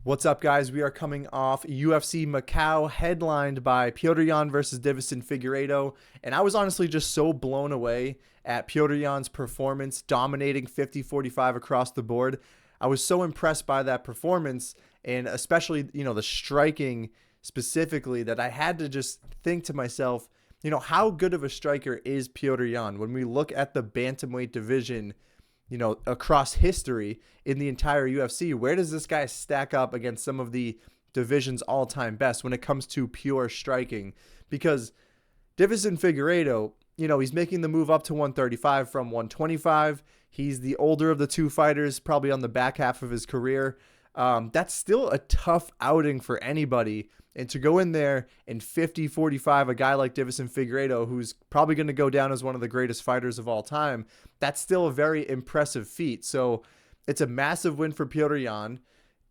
What's up, guys? We are coming off UFC Macau, headlined by Petr Yan versus Deiveson Figueiredo, and I was honestly just so blown away at Petr Yan's performance, dominating 50-45 across the board. I was so impressed by that performance, and especially, the striking specifically, that I had to just think to myself, how good of a striker is Petr Yan? When we look at the bantamweight division, across history in the entire UFC, where does this guy stack up against some of the division's all-time best when it comes to pure striking? Because Deiveson Figueiredo, he's making the move up to 135 from 125. He's the older of the two fighters, probably on the back half of his career. That's still a tough outing for anybody. And to go in there and 50-45 a guy like Deiveson Figueiredo, who's probably going to go down as one of the greatest fighters of all time, that's still a very impressive feat. So it's a massive win for Petr Yan.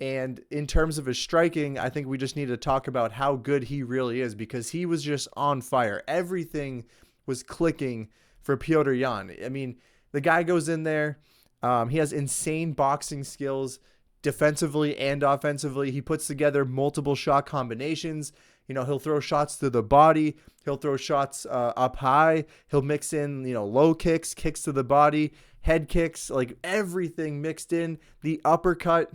And in terms of his striking, I think we just need to talk about how good he really is, because he was just on fire. Everything was clicking for Petr Yan. I mean, the guy goes in there. He has insane boxing skills. Defensively and offensively, he puts together multiple shot combinations. He'll throw shots to the body. He'll throw shots up high. He'll mix in, low kicks, kicks to the body, head kicks, like everything mixed in. The uppercut,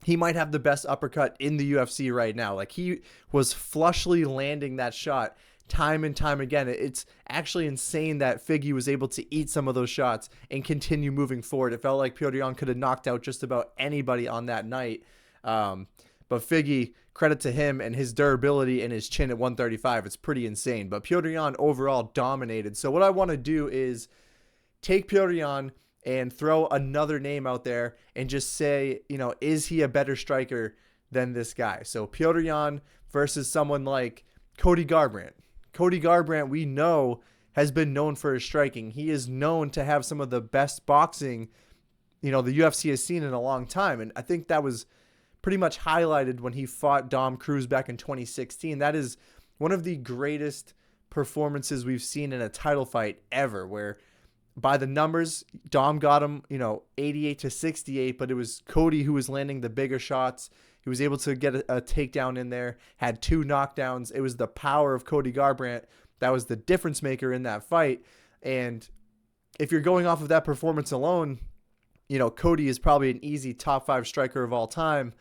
he might have the best uppercut in the UFC right now. Like, he was flushly landing that shot time and time again. It's actually insane that Figgy was able to eat some of those shots and continue moving forward. It felt like Petr Yan could have knocked out just about anybody on that night. But Figgy, credit to him and his durability and his chin at 135. It's pretty insane. But Petr Yan overall dominated. So what I want to do is take Petr Yan and throw another name out there and just say, is he a better striker than this guy? So Petr Yan versus someone like Cody Garbrandt. Cody Garbrandt, we know, has been known for his striking. He is known to have some of the best boxing, the UFC has seen in a long time. And I think that was pretty much highlighted when he fought Dom Cruz back in 2016. That is one of the greatest performances we've seen in a title fight ever, where by the numbers, Dom got him, 88-68, but it was Cody who was landing the bigger shots. He was able to get a takedown in there, had 2 knockdowns. It was the power of Cody Garbrandt that was the difference maker in that fight. And if you're going off of that performance alone, Cody is probably an easy top 5 striker of all time.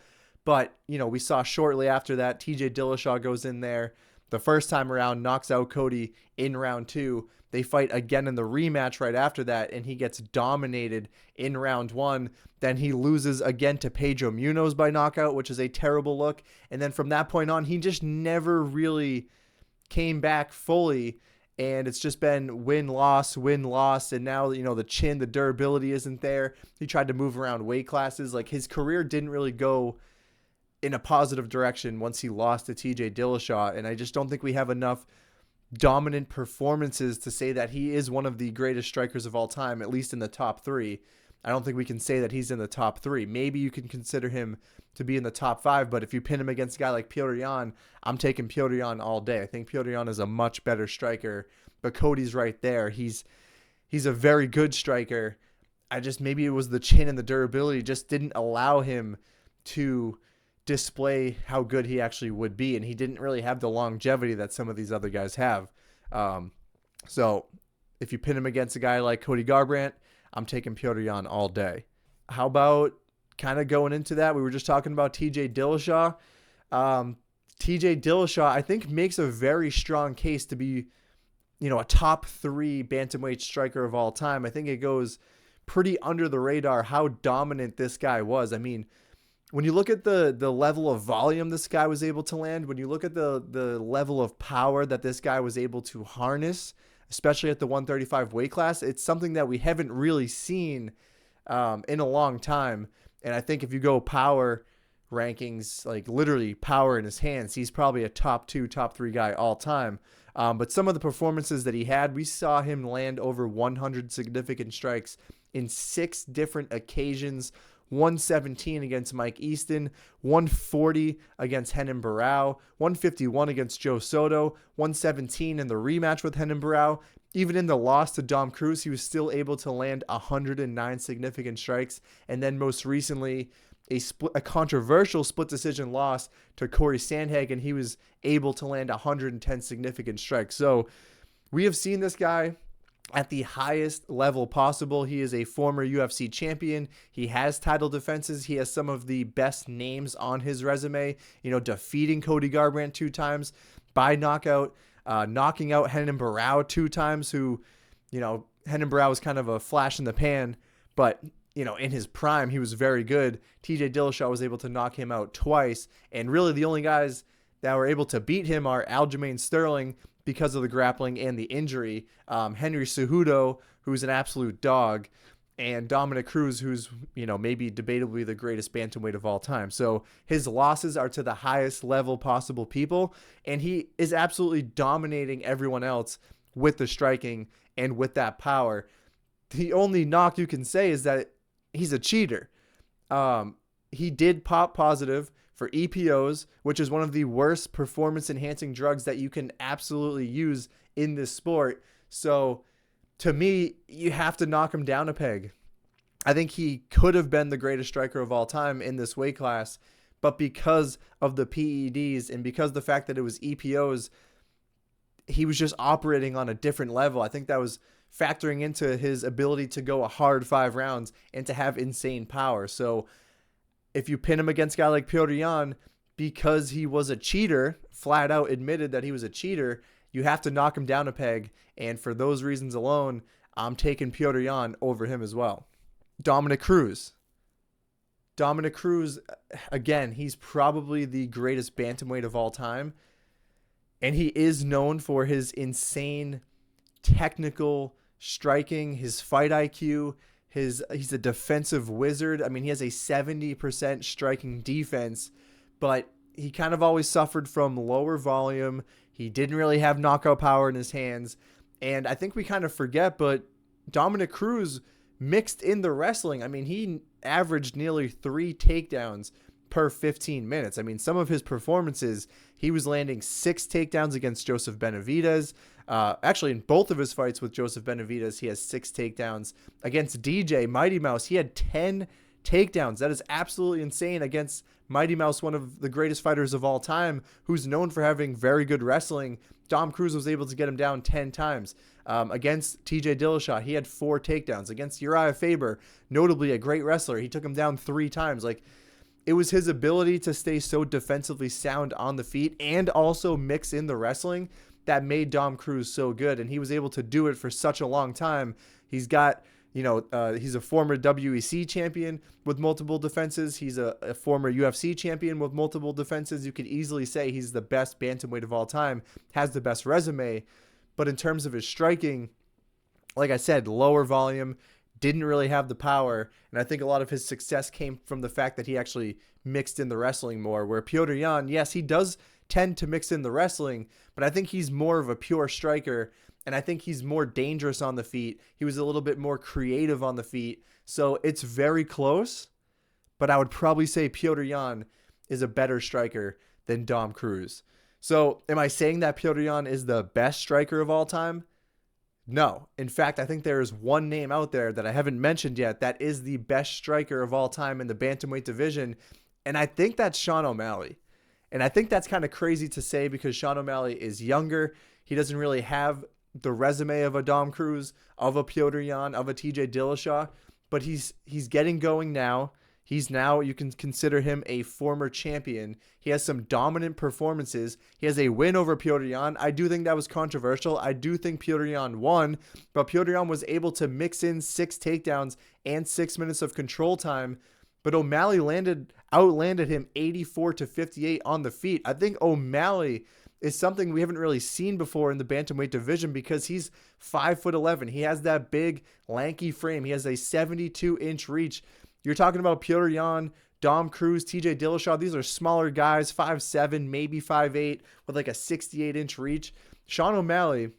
But, we saw shortly after that, TJ Dillashaw goes in there. The first time around, knocks out Cody in round 2. They fight again in the rematch right after that, and he gets dominated in round 1. Then he loses again to Pedro Munoz by knockout, which is a terrible look. And then from that point on, he just never really came back fully. And it's just been win-loss, win-loss. And now, the chin, the durability isn't there. He tried to move around weight classes. Like, his career didn't really go in a positive direction once he lost to TJ Dillashaw. And I just don't think we have enough dominant performances to say that he is one of the greatest strikers of all time, at least in the top 3. I don't think we can say that he's in the top 3. Maybe you can consider him to be in the top 5, but if you pin him against a guy like Petr Yan, I'm taking Petr Yan all day. I think Petr Yan is a much better striker, but Cody's right there. He's a very good striker. Maybe it was the chin and the durability just didn't allow him to display how good he actually would be, and he didn't really have the longevity that some of these other guys have. So if you pin him against a guy like Cody Garbrandt, I'm taking Petr Yan all day. How about kind of going into that? We were just talking about TJ Dillashaw. TJ Dillashaw, I think, makes a very strong case to be, a top 3 bantamweight striker of all time. I think it goes pretty under the radar how dominant this guy was. I mean, when you look at the level of volume this guy was able to land, when you look at the level of power that this guy was able to harness, especially at the 135 weight class, it's something that we haven't really seen in a long time. And I think if you go power rankings, like literally power in his hands, he's probably a top 2, top 3 guy all time. But some of the performances that he had, we saw him land over 100 significant strikes in 6 different occasions. 117 against Mike Easton, 140 against Renan Barão, 151 against Joe Soto, 117 in the rematch with Renan Barão. Even in the loss to Dom Cruz, he was still able to land 109 significant strikes. And then most recently, a controversial split decision loss to Corey Sandhagen. He was able to land 110 significant strikes. So we have seen this guy at the highest level possible. He is a former UFC champion. He has title defenses. He has some of the best names on his resume, defeating Cody Garbrandt 2 times by knockout, knocking out Renan Barão 2 times, who, Renan Barão was kind of a flash in the pan, but in his prime, he was very good. TJ Dillashaw was able to knock him out twice. And really the only guys that were able to beat him are Aljamain Sterling, because of the grappling and the injury, Henry Cejudo, who's an absolute dog, and Dominic Cruz, who's, maybe debatably the greatest bantamweight of all time. So his losses are to the highest level possible people, and he is absolutely dominating everyone else with the striking and with that power. The only knock you can say is that he's a cheater. He did pop positive for EPOs, which is one of the worst performance-enhancing drugs that you can absolutely use in this sport. So, to me, you have to knock him down a peg. I think he could have been the greatest striker of all time in this weight class, but because of the PEDs and because of the fact that it was EPOs, he was just operating on a different level. I think that was factoring into his ability to go a hard 5 rounds and to have insane power. So, if you pin him against a guy like Petr Yan, because he was a cheater, flat out admitted that he was a cheater, you have to knock him down a peg. And for those reasons alone, I'm taking Petr Yan over him as well. Dominic Cruz. Dominic Cruz, again, he's probably the greatest bantamweight of all time. And he is known for his insane technical striking, his fight IQ. He's a defensive wizard. I mean, he has a 70% striking defense, but he kind of always suffered from lower volume. He didn't really have knockout power in his hands. And I think we kind of forget, but Dominic Cruz mixed in the wrestling. I mean, he averaged nearly 3 takedowns per 15 minutes. I mean, some of his performances, he was landing 6 takedowns against Joseph Benavidez. Actually, in both of his fights with Joseph Benavidez, he has 6 takedowns. Against DJ Mighty Mouse, he had 10 takedowns. That is absolutely insane against Mighty Mouse, one of the greatest fighters of all time, who's known for having very good wrestling. Dom Cruz was able to get him down 10 times. Against TJ Dillashaw, he had 4 takedowns. Against Uriah Faber, notably a great wrestler, he took him down 3 times. It was his ability to stay so defensively sound on the feet and also mix in the wrestling that made Dom Cruz so good. And he was able to do it for such a long time. He's got, he's a former WEC champion with multiple defenses. He's a former UFC champion with multiple defenses. You could easily say he's the best bantamweight of all time, has the best resume. But in terms of his striking, like I said, lower volume, didn't really have the power, and I think a lot of his success came from the fact that he actually mixed in the wrestling more, where Petr Yan, yes, he does tend to mix in the wrestling, but I think he's more of a pure striker, and I think he's more dangerous on the feet. He was a little bit more creative on the feet, so it's very close, but I would probably say Petr Yan is a better striker than Dom Cruz. So am I saying that Petr Yan is the best striker of all time? No. In fact, I think there is one name out there that I haven't mentioned yet that is the best striker of all time in the bantamweight division, and I think that's Sean O'Malley. And I think that's kind of crazy to say because Sean O'Malley is younger. He doesn't really have the resume of a Dom Cruz, of a Petr Yan, of a TJ Dillashaw, but he's getting going now. He's now, you can consider him a former champion. He has some dominant performances. He has a win over Petr Yan. I do think that was controversial. I do think Petr Yan won, but Petr Yan was able to mix in 6 takedowns and 6 minutes of control time. But O'Malley outlanded him 84-58 on the feet. I think O'Malley is something we haven't really seen before in the bantamweight division because he's 5'11". He has that big, lanky frame. He has a 72-inch reach. You're talking about Petr Yan, Dom Cruz, TJ Dillashaw. These are smaller guys, 5'7", maybe 5'8", with like a 68-inch reach. Sean O'Malley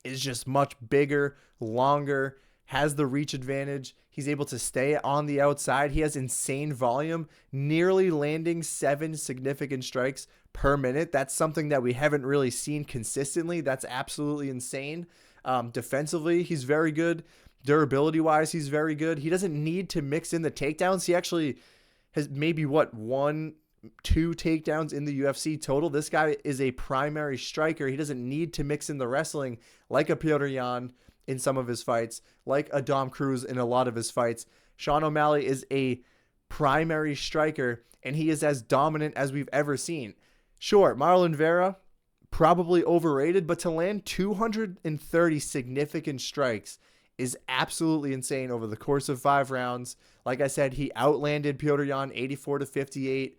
is just much bigger, longer, has the reach advantage. He's able to stay on the outside. He has insane volume, nearly landing 7 significant strikes per minute. That's something that we haven't really seen consistently. That's absolutely insane. Defensively, he's very good. Durability-wise, he's very good. He doesn't need to mix in the takedowns. He actually has maybe one, two takedowns in the UFC total. This guy is a primary striker. He doesn't need to mix in the wrestling like a Petr Yan in some of his fights, like a Dom Cruz in a lot of his fights. Sean O'Malley is a primary striker, and he is as dominant as we've ever seen. Sure, Marlon Vera, probably overrated, but to land 230 significant strikes is absolutely insane over the course of 5 rounds. Like I said, he outlanded Petr Yan 84-58.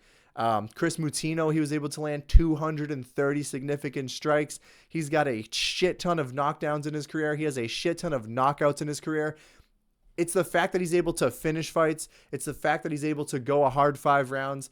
Chris Mutino, he was able to land 230 significant strikes. He's got a shit ton of knockdowns in his career. He has a shit ton of knockouts in his career. It's the fact that he's able to finish fights. It's the fact that he's able to go a hard 5 rounds.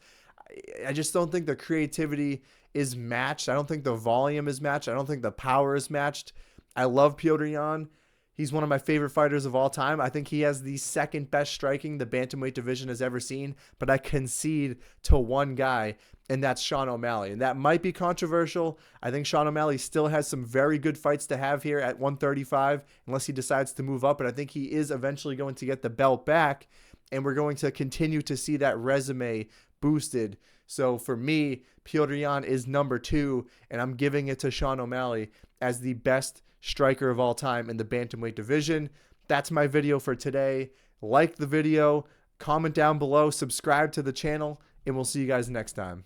I just don't think the creativity is matched. I don't think the volume is matched. I don't think the power is matched. I love Petr Yan. He's one of my favorite fighters of all time. I think he has the second best striking the bantamweight division has ever seen, but I concede to one guy, and that's Sean O'Malley. And that might be controversial. I think Sean O'Malley still has some very good fights to have here at 135, unless he decides to move up, and I think he is eventually going to get the belt back, and we're going to continue to see that resume boosted. So for me, Petr Yan is number 2, and I'm giving it to Sean O'Malley as the best striker of all time in the bantamweight division. That's my video for today. Like the video, comment down below, subscribe to the channel, and we'll see you guys next time.